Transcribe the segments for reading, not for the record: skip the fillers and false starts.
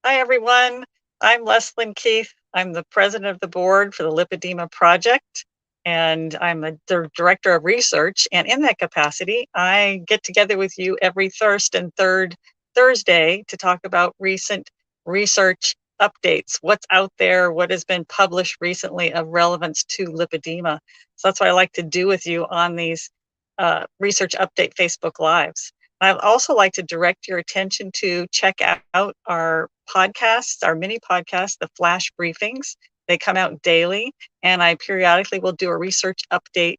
Hi, everyone. I'm Leslyn Keith. I'm the president of the board for the Lipedema project, and I'm the director of research. And in that capacity, I get together with you every first and third Thursday to talk about recent research updates, what's out there, what has been published recently of relevance to lipedema. So that's what I like to do with you on these research update Facebook Lives. I'd also like to direct your attention to check out our podcasts, our mini podcasts, the flash briefings. They come out daily, and I periodically will do a research update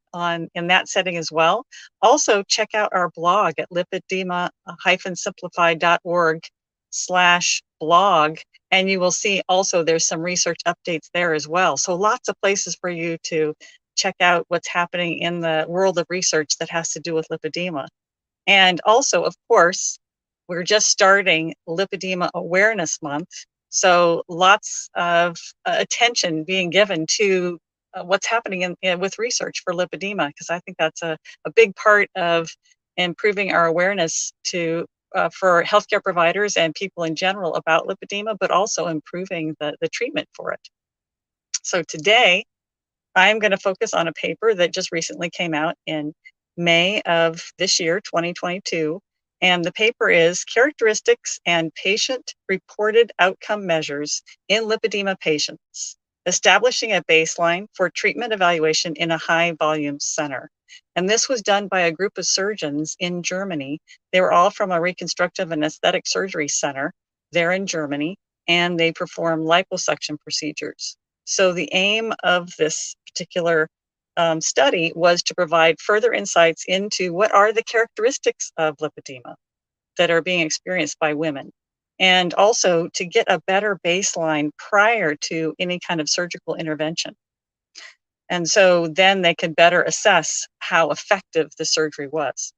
in that setting as well. Also, check out our blog at lipedema-simplified.org/blog, and you will see also there's some research updates there as well. So lots of places for you to check out what's happening in the world of research that has to do with lipedema. And also, of course, we're just starting Lipedema Awareness Month. So lots of attention being given to what's happening with research for lipedema, because I think that's a big part of improving our awareness for healthcare providers and people in general about lipedema, but also improving the treatment for it. So today, I'm going to focus on a paper that just recently came out in May of this year, 2022. And the paper is Characteristics and Patient-Reported Outcome Measures in Lipedema Patients, Establishing a Baseline for Treatment Evaluation in a High-Volume Center. And this was done by a group of surgeons in Germany. They were all from a reconstructive and aesthetic surgery center there in Germany, and they perform liposuction procedures. So the aim of this particular study was to provide further insights into what are the characteristics of lipedema that are being experienced by women, and also to get a better baseline prior to any kind of surgical intervention. And so then they could better assess how effective the surgery was.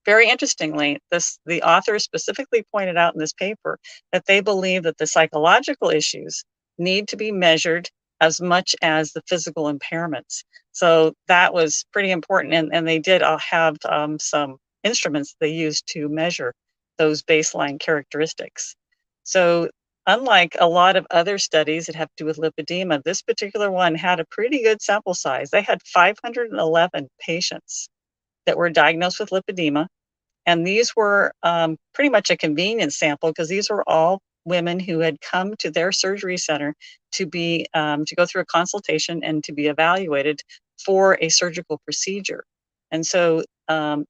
Very interestingly, the authors specifically pointed out in this paper that they believe that the psychological issues need to be measured as much as the physical impairments. So that was pretty important, and they did have some instruments they used to measure those baseline characteristics. So unlike a lot of other studies that have to do with lipedema, this particular one had a pretty good sample size. They had 511 patients that were diagnosed with lipedema, and these were pretty much a convenience sample because these were all women who had come to their surgery center to go through a consultation and to be evaluated for a surgical procedure. And so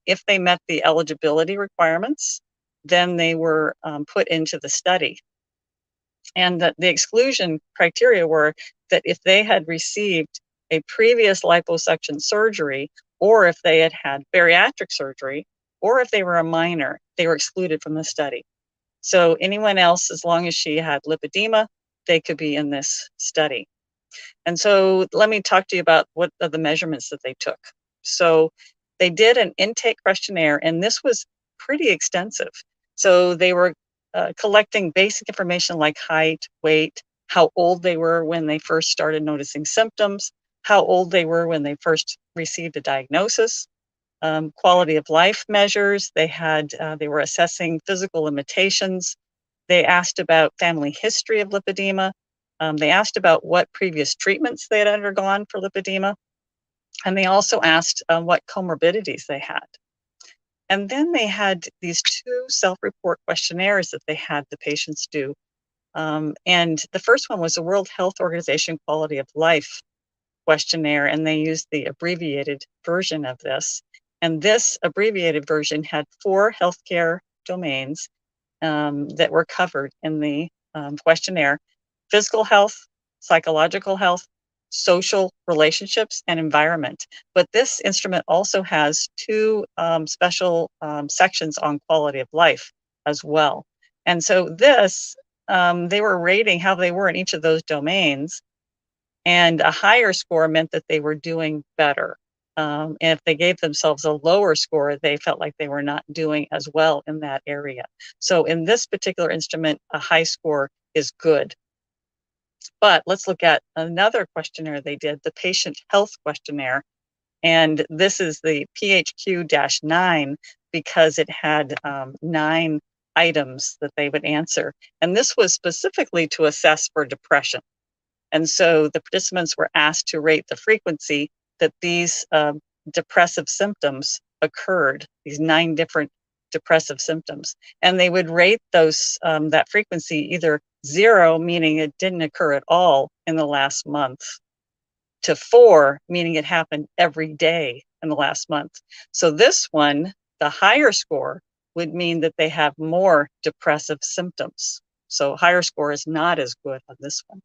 if they met the eligibility requirements, then they were put into the study. And the exclusion criteria were that if they had received a previous liposuction surgery, or if they had had bariatric surgery, or if they were a minor, they were excluded from the study. So anyone else, as long as she had lipedema, they could be in this study. And so let me talk to you about what are the measurements that they took. So they did an intake questionnaire, and this was pretty extensive. So they were collecting basic information like height, weight, how old they were when they first started noticing symptoms, how old they were when they first received a diagnosis, quality of life measures. They were assessing physical limitations. They asked about family history of lipedema. They asked about what previous treatments they had undergone for lipedema. And they also asked what comorbidities they had. And then they had these two self-report questionnaires that they had the patients do. And the first one was the World Health Organization Quality of Life questionnaire, and they used the abbreviated version of this. And this abbreviated version had 4 healthcare domains that were covered in the questionnaire: physical health, psychological health, social relationships, and environment. But this instrument also has 2 special sections on quality of life as well. And so they were rating how they were in each of those domains, and a higher score meant that they were doing better. And if they gave themselves a lower score, they felt like they were not doing as well in that area. So in this particular instrument, a high score is good. But let's look at another questionnaire they did, the Patient Health Questionnaire. And this is the PHQ-9 because it had 9 items that they would answer. And this was specifically to assess for depression. And so the participants were asked to rate the frequency that these depressive symptoms occurred, these 9 different depressive symptoms. And they would rate those that frequency either 0, meaning it didn't occur at all in the last month, to 4, meaning it happened every day in the last month. So this one, the higher score, would mean that they have more depressive symptoms. So higher score is not as good on this one.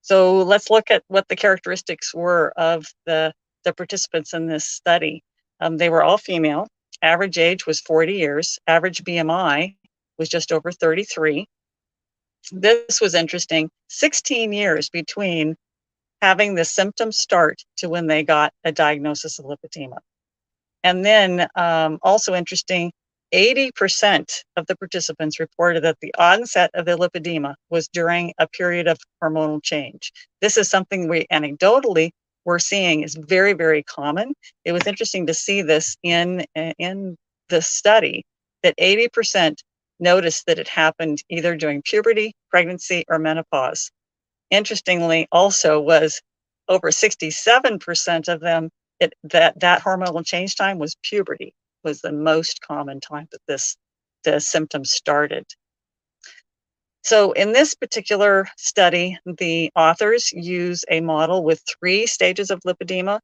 So let's look at what the characteristics were of the participants in this study. They were all female. Average age was 40 years. Average BMI was just over 33. This was interesting. 16 years between having the symptoms start to when they got a diagnosis of lipedema. And then also interesting, 80% of the participants reported that the onset of the lipedema was during a period of hormonal change. This is something we anecdotally we're seeing is very, very common. It was interesting to see this in this study, that 80% noticed that it happened either during puberty, pregnancy, or menopause. Interestingly, also was over 67% of them, that hormonal change time was puberty, was the most common time that the symptoms started. So in this particular study, the authors use a model with 3 stages of lipedema.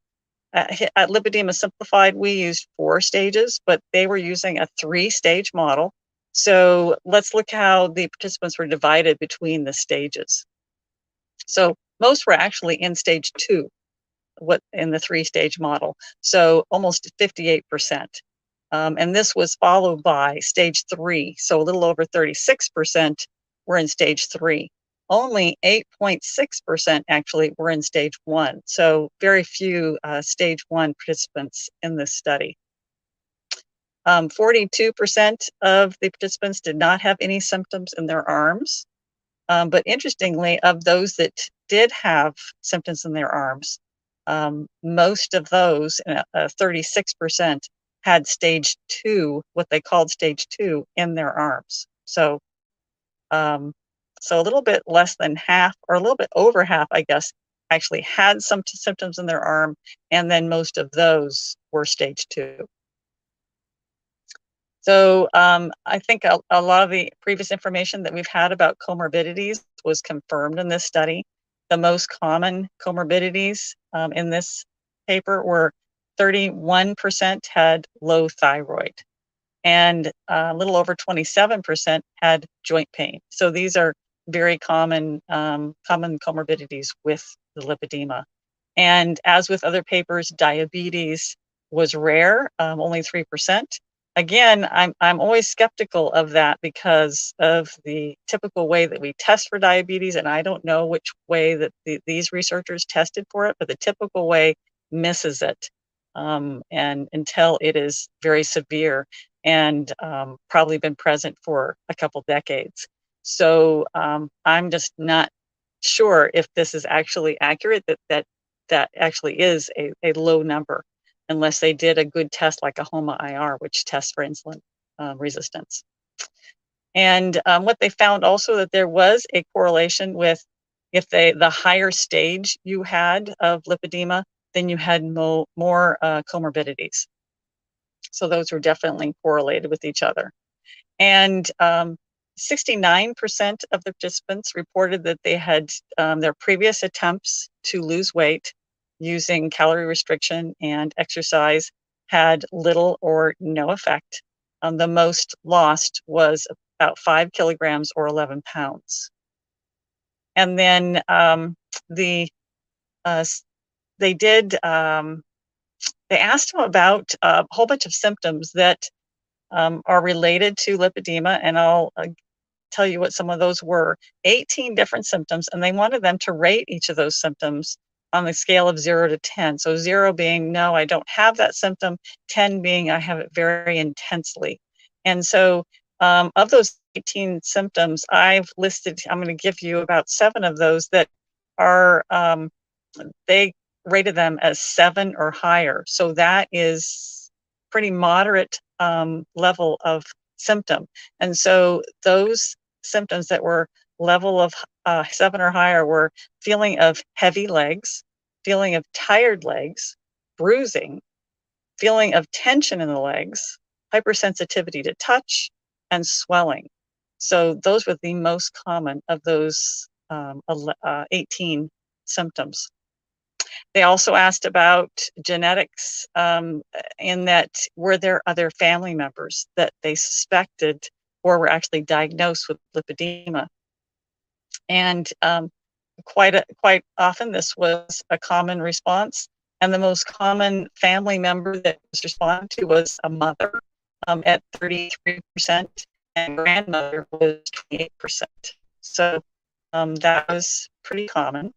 At Lipedema Simplified, we used 4 stages, but they were using a 3-stage model. So let's look how the participants were divided between the stages. So most were actually in stage 2, in the 3-stage model. So almost 58%. And this was followed by stage 3. So a little over 36% were in stage 3. Only 8.6% actually were in stage 1. So very few stage 1 participants in this study. 42% of the participants did not have any symptoms in their arms. But interestingly, of those that did have symptoms in their arms, most of those, 36%, had stage 2, what they called stage 2, in their arms. So, so a little bit less than half, or a little bit over half, I guess, actually had some symptoms in their arm, and then most of those were stage 2. So I think a lot of the previous information that we've had about comorbidities was confirmed in this study. The most common comorbidities in this paper were 31% had low thyroid, and a little over 27% had joint pain. So these are very common comorbidities with the lipedema. And as with other papers, diabetes was rare, only 3%. Again, I'm always skeptical of that because of the typical way that we test for diabetes, and I don't know which way that these researchers tested for it, but the typical way misses it, and until it is very severe and probably been present for a couple decades. So I'm just not sure if this is actually accurate, that actually is a low number, unless they did a good test like a HOMA-IR, which tests for insulin resistance. And what they found also, that there was a correlation with if the higher stage you had of lipedema, then you had more comorbidities. So those were definitely correlated with each other. And 69% of the participants reported that they had their previous attempts to lose weight using calorie restriction and exercise had little or no effect. The most lost was about 5 kilograms or 11 pounds. And then they asked them about a whole bunch of symptoms that are related to lipedema, and I'll tell you what some of those were. 18 different symptoms, and they wanted them to rate each of those symptoms on the scale of 0 to 10. So 0 being, no, I don't have that symptom, 10 being, I have it very intensely. And so of those 18 symptoms, I've listed, I'm going to give you about 7 of those that are, they rated them as 7 or higher. So that is pretty moderate level of symptom. And so those symptoms that were level of 7 or higher were feeling of heavy legs, feeling of tired legs, bruising, feeling of tension in the legs, hypersensitivity to touch, and swelling. So those were the most common of those 18 symptoms. They also asked about genetics, in that were there other family members that they suspected or were actually diagnosed with lipedema. And quite often this was a common response. And the most common family member that was responded to was a mother at 33%, and grandmother was 28%. So that was pretty common.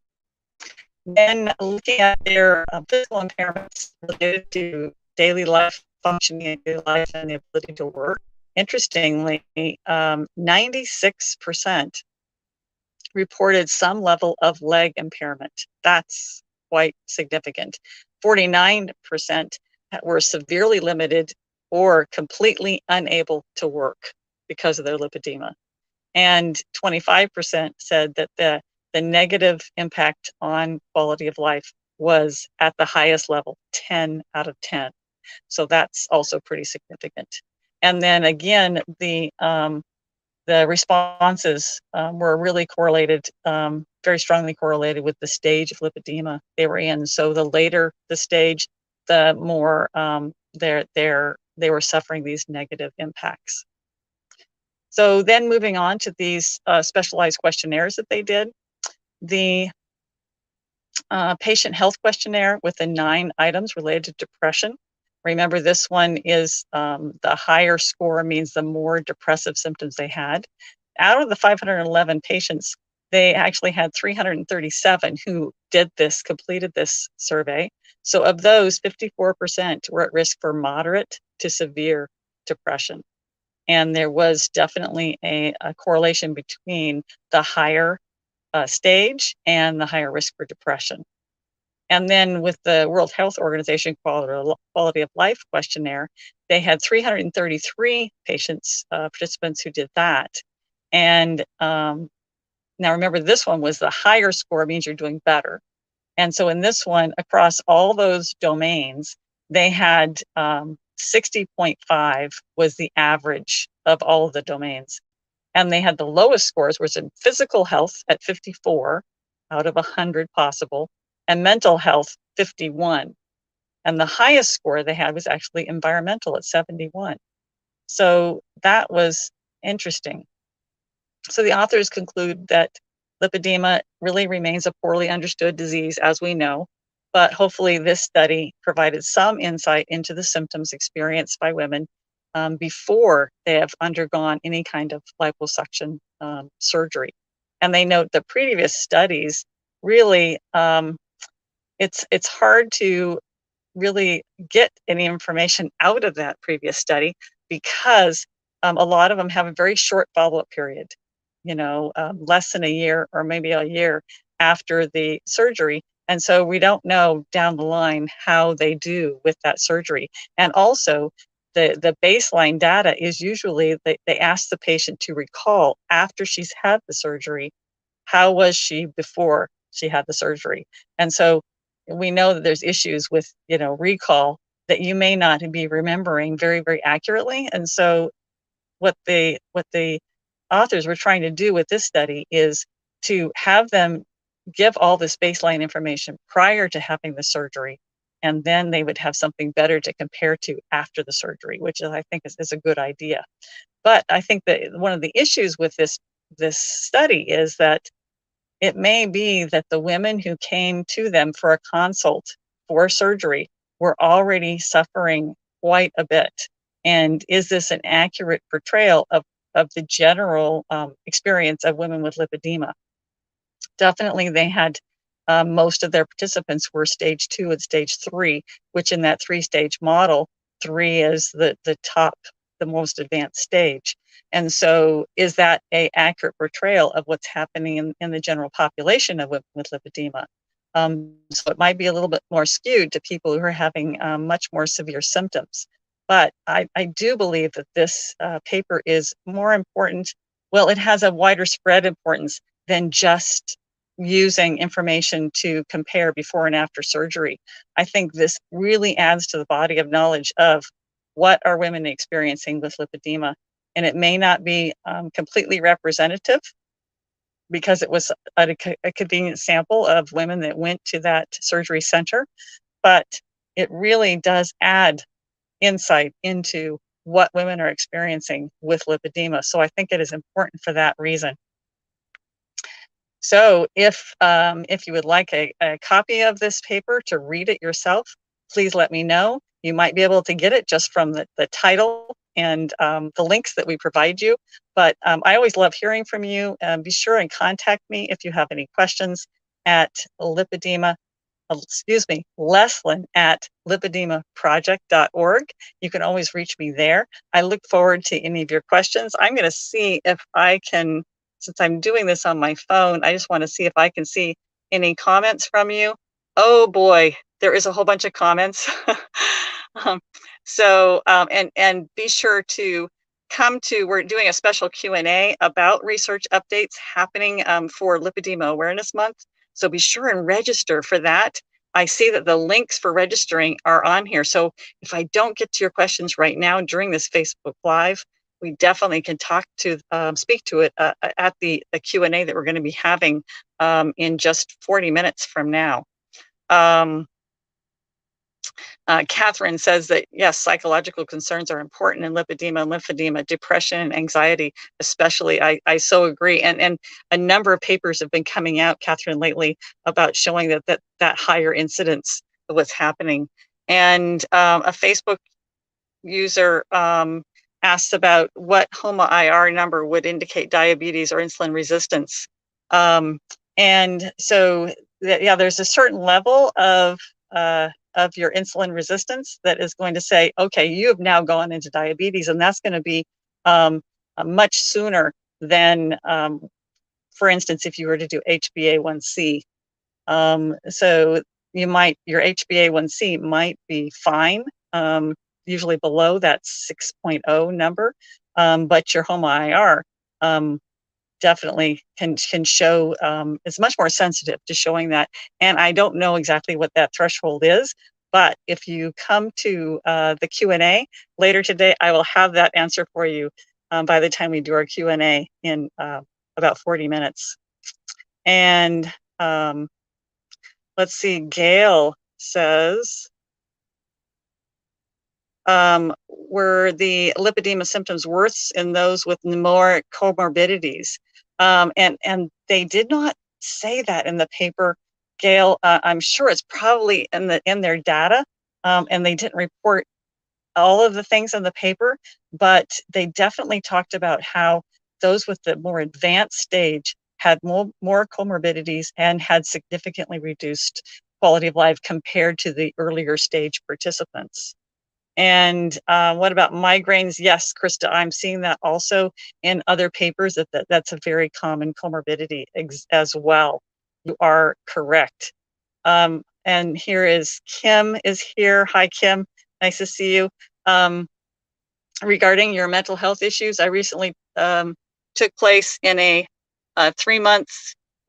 Then looking at their physical impairments related to daily life functioning in daily life and the ability to work, interestingly, 96% reported some level of leg impairment. That's quite significant. 49% were severely limited or completely unable to work because of their lipedema. And 25% said that the negative impact on quality of life was at the highest level, 10 out of 10. So that's also pretty significant. And then again, the responses were really correlated, very strongly correlated with the stage of lipedema they were in. So the later the stage, the more they were suffering these negative impacts. So then moving on to these specialized questionnaires that they did, the patient health questionnaire with the 9 items related to depression. Remember, this one is the higher score means the more depressive symptoms they had. Out of the 511 patients, they actually had 337 who completed this survey. So of those, 54% were at risk for moderate to severe depression. And there was definitely a correlation between the higher stage and the higher risk for depression. And then with the World Health Organization Quality of Life Questionnaire, they had 333 participants who did that. And now remember, this one was the higher score, means you're doing better. And so in this one, across all those domains, they had 60.5 was the average of all of the domains. And they had the lowest scores was in physical health at 54 out of 100 possible, and mental health 51. And the highest score they had was actually environmental at 71. So that was interesting. So the authors conclude that lipedema really remains a poorly understood disease, as we know, but hopefully this study provided some insight into the symptoms experienced by women before they have undergone any kind of liposuction surgery. And they note the previous studies really, it's hard to really get any information out of that previous study because a lot of them have a very short follow-up period, less than a year or maybe a year after the surgery. And so we don't know down the line how they do with that surgery. And also, the baseline data is usually they ask the patient to recall after she's had the surgery, how was she before she had the surgery? And so we know that there's issues with, recall that you may not be remembering very, very accurately. And so what the authors were trying to do with this study is to have them give all this baseline information prior to having the surgery, and then they would have something better to compare to after the surgery, which I think is a good idea. But I think that one of the issues with this study is that it may be that the women who came to them for a consult for surgery were already suffering quite a bit. And is this an accurate portrayal of the general experience of women with lipedema? Definitely, they had most of their participants were stage 2 and stage 3, which in that 3-stage model, 3 is the top, the most advanced stage. And so is that an accurate portrayal of what's happening in the general population of women with lipedema? So it might be a little bit more skewed to people who are having much more severe symptoms. But I do believe that this paper is more important. Well, it has a wider spread importance than just using information to compare before and after surgery. I think this really adds to the body of knowledge of what are women experiencing with lipedema. And it may not be completely representative because it was a convenient sample of women that went to that surgery center, but it really does add insight into what women are experiencing with lipedema. So I think it is important for that reason. So if you would like a copy of this paper to read it yourself, please let me know. You might be able to get it just from the title and the links that we provide you. But I always love hearing from you. Be sure and contact me if you have any questions at Leslyn at lipedemaproject.org. You can always reach me there. I look forward to any of your questions. I'm going to see if I can, since I'm doing this on my phone, I just want to see if I can see any comments from you. Oh boy, there is a whole bunch of comments. And be sure to come to, we're doing a special Q&A about research updates happening for Lipedema Awareness Month. So be sure and register for that. I see that the links for registering are on here. So if I don't get to your questions right now during this Facebook Live, we definitely can speak to it at the Q&A that we're going to be having in just 40 minutes from now. Catherine says that, yes, psychological concerns are important in lipedema and lymphedema, depression and anxiety, especially. I so agree. And a number of papers have been coming out, Catherine, lately about showing that higher incidence of what's happening. And a Facebook user asked about what HOMA-IR number would indicate diabetes or insulin resistance. And so, yeah, there's a certain level of your insulin resistance that is going to say, okay, you have now gone into diabetes, and that's going to be much sooner than, for instance, if you were to do HbA1c. So your HbA1c might be fine, usually below that 6.0 number, but your HOMA-IR definitely can show, it's much more sensitive to showing that. And I don't know exactly what that threshold is, but if you come to the Q&A later today, I will have that answer for you by the time we do our Q&A in about 40 minutes. And let's see, Gail says, were the lipedema symptoms worse in those with more comorbidities? And they did not say that in the paper, Gail. I'm sure it's probably in their data, and they didn't report all of the things in the paper, but they definitely talked about how those with the more advanced stage had more comorbidities and had significantly reduced quality of life compared to the earlier stage participants. And what about migraines? Yes, Krista, I'm seeing that also in other papers that's a very common comorbidity as well. You are correct. And here is Kim is here. Hi, Kim. Nice to see you. Regarding your mental health issues, I recently took place in a 3-month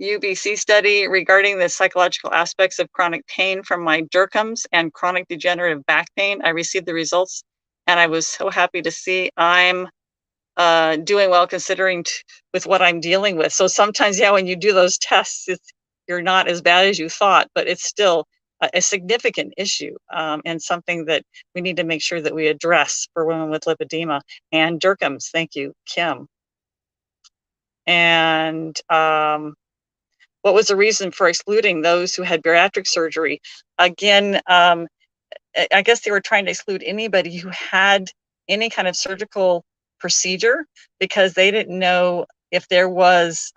UBC study regarding the psychological aspects of chronic pain from my DIRCMs and chronic degenerative back pain. I received the results, and I was so happy to see I'm doing well considering with what I'm dealing with. So sometimes, yeah, when you do those tests, you're not as bad as you thought, but it's still a significant issue, and something that we need to make sure that we address for women with lipedema and DIRCMs. Thank you, Kim. And what was the reason for excluding those who had bariatric surgery? Again, I guess they were trying to exclude anybody who had any kind of surgical procedure, because they didn't know if there was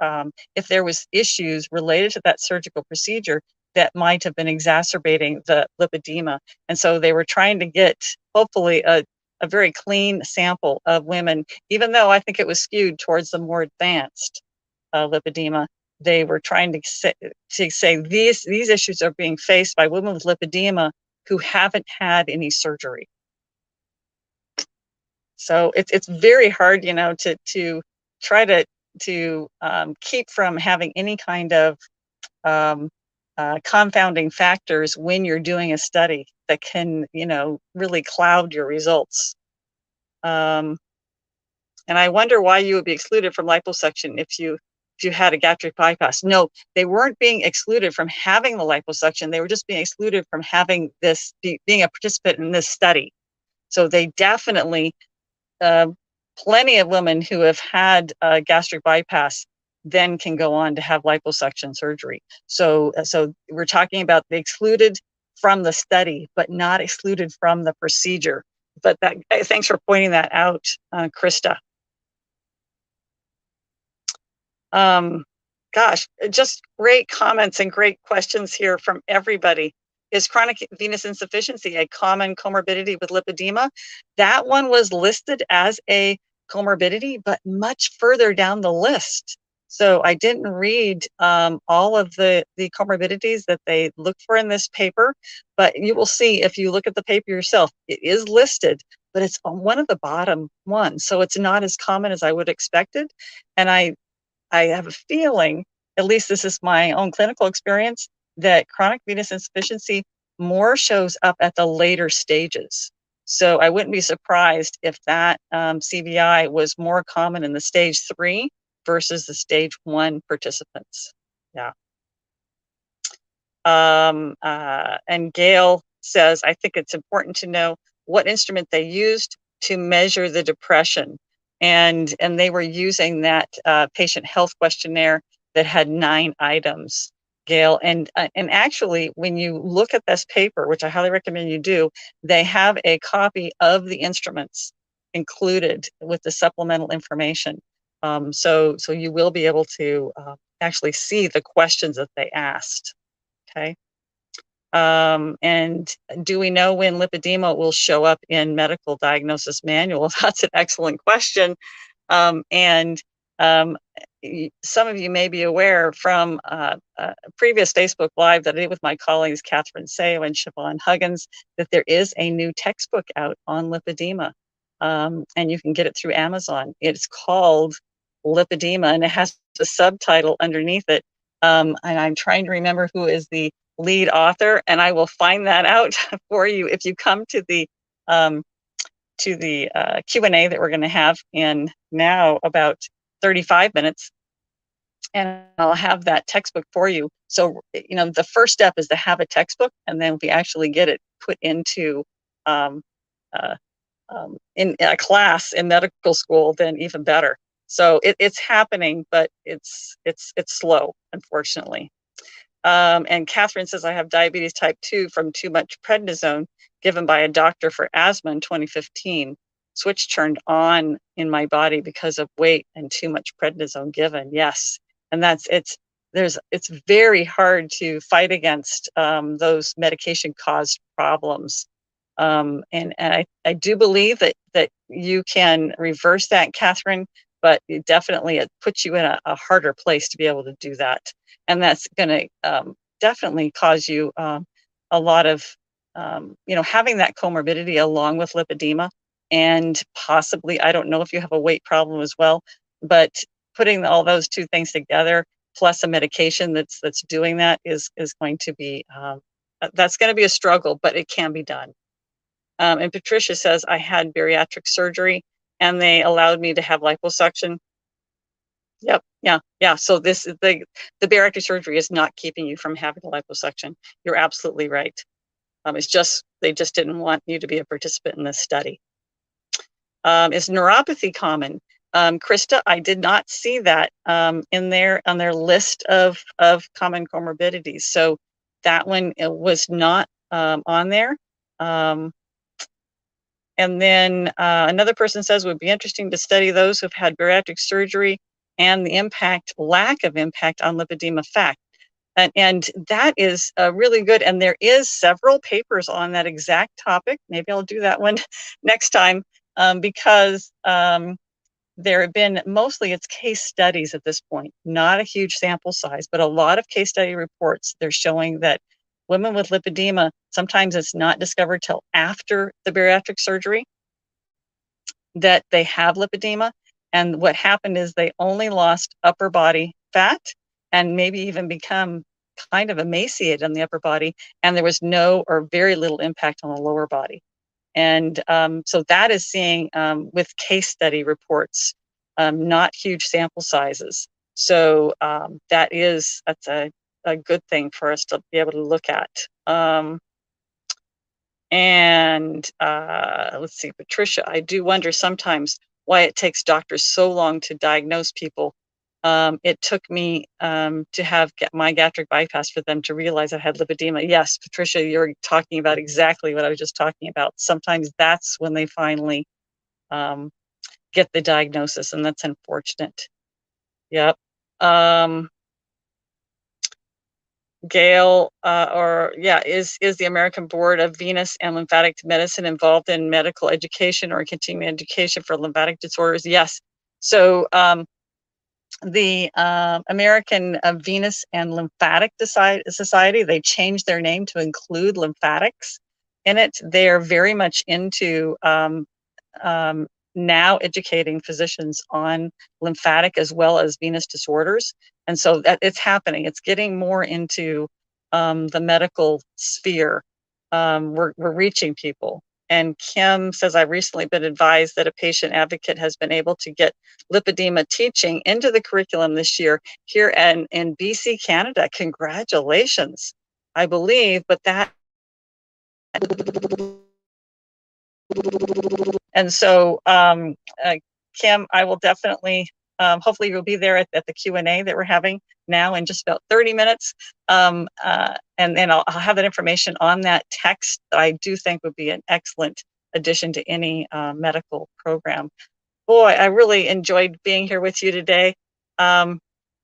issues related to that surgical procedure that might have been exacerbating the lipedema. And so they were trying to get, hopefully, a very clean sample of women, even though I think it was skewed towards the more advanced lipedema. They were trying to say these issues are being faced by women with lipedema who haven't had any surgery. So it's very hard, you know, to try to keep from having any kind of confounding factors when you're doing a study that can, you know, really cloud your results. And I wonder why you would be excluded from liposuction if you had a gastric bypass. No, they weren't being excluded from having the liposuction. They were just being excluded from having this, being a participant in this study. So they definitely, plenty of women who have had a gastric bypass then can go on to have liposuction surgery. So we're talking about the excluded from the study, but not excluded from the procedure. But that, thanks for pointing that out, Krista. Gosh, just great comments and great questions here from everybody. Is chronic venous insufficiency a common comorbidity with lipedema? That one was listed as a comorbidity, but much further down the list. So I didn't read all of the comorbidities that they look for in this paper, but you will see if you look at the paper yourself, it is listed, but it's on one of the bottom ones. So it's not as common as I would expected. And I have a feeling, at least this is my own clinical experience, that chronic venous insufficiency more shows up at the later stages. So I wouldn't be surprised if that CVI was more common in the stage 3 versus the stage 1 participants. Yeah. And Gail says, I think it's important to know what instrument they used to measure the depression. And they were using that patient health questionnaire that had 9 items, Gail. And actually, when you look at this paper, which I highly recommend you do, they have a copy of the instruments included with the supplemental information. So you will be able to actually see the questions that they asked. Okay. And do we know when lipedema will show up in medical diagnosis manual? That's an excellent question. And some of you may be aware from a previous Facebook Live that I did with my colleagues, Catherine Sayo and Siobhan Huggins, that there is a new textbook out on lipedema. And you can get it through Amazon. It's called Lipedema, and it has a subtitle underneath it. And I'm trying to remember who is the lead author, and I will find that out for you if you come to the Q&A that we're going to have in now about 35 minutes, and I'll have that textbook for you. So, you know, the first step is to have a textbook, and then we actually get it put into in a class in medical school, then even better. So it's happening, but it's slow, unfortunately. And Catherine says, I have diabetes type 2 from too much prednisone given by a doctor for asthma in 2015. Switch turned on in my body because of weight and too much prednisone given. Yes. And it's very hard to fight against those medication caused problems. And I do believe that you can reverse that, Catherine, but it puts you in a harder place to be able to do that. And that's going to definitely cause you a lot of, having that comorbidity along with lipedema, and possibly, I don't know if you have a weight problem as well, but putting all those two things together, plus a medication that's doing that is going to be, that's going to be a struggle, but it can be done. And Patricia says, I had bariatric surgery and they allowed me to have liposuction. Yep. Yeah. So this is the bariatric surgery is not keeping you from having a liposuction. You're absolutely right. It's just, they just didn't want you to be a participant in this study. Is neuropathy common? Krista, I did not see that on their list of common comorbidities. So that one was not on there. And then another person says, it would be interesting to study those who've had bariatric surgery and the lack of impact on lipedema fact. And that is really good. And there is several papers on that exact topic. Maybe I'll do that one next time because there have been, mostly it's case studies at this point, not a huge sample size, but a lot of case study reports. They're showing that women with lipedema, sometimes it's not discovered till after the bariatric surgery. that they have lipedema. And what happened is they only lost upper body fat and maybe even become kind of emaciated on the upper body. And there was no or very little impact on the lower body. And so that is seeing with case study reports, not huge sample sizes. So that's a good thing for us to be able to look at. Let's see, Patricia, I do wonder sometimes why it takes doctors so long to diagnose people. It took me to get my gastric bypass for them to realize I had lipedema. Yes, Patricia, you're talking about exactly what I was just talking about. Sometimes that's when they finally get the diagnosis, and that's unfortunate. Yep. Gail, is the American Board of Venous and Lymphatic Medicine involved in medical education or continuing education for lymphatic disorders? Yes. So the American Venous and Lymphatic Society, they changed their name to include lymphatics in it. They're very much into now educating physicians on lymphatic as well as venous disorders. And so that it's happening. It's getting more into the medical sphere. We're reaching people. And Kim says, I've recently been advised that a patient advocate has been able to get lipedema teaching into the curriculum this year here in BC, Canada. Congratulations, I believe, but that. And so, Kim, I will definitely, hopefully you'll be there at the Q&A that we're having now in just about 30 minutes. And then I'll have that information on that text that I do think would be an excellent addition to any medical program. Boy, I really enjoyed being here with you today. I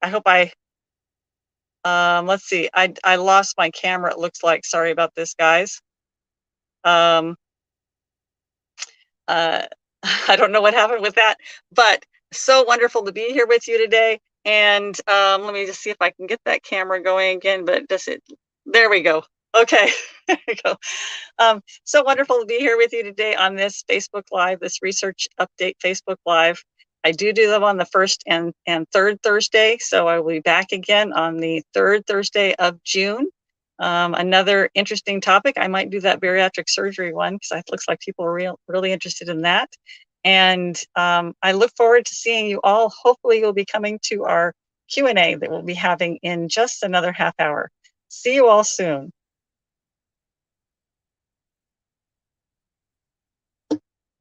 hope let's see, I lost my camera, it looks like. Sorry about this, guys. I don't know what happened with that, but so wonderful to be here with you today. And let me just see if I can get that camera going again, but there we go. Okay, there we go. So wonderful to be here with you today on this Facebook Live, this Research Update Facebook Live. I do them on the first and third Thursday, so I will be back again on the third Thursday of June. Another interesting topic, I might do that bariatric surgery one because it looks like people are really interested in that. And I look forward to seeing you all. Hopefully you'll be coming to our Q&A that we'll be having in just another half hour. See you all soon.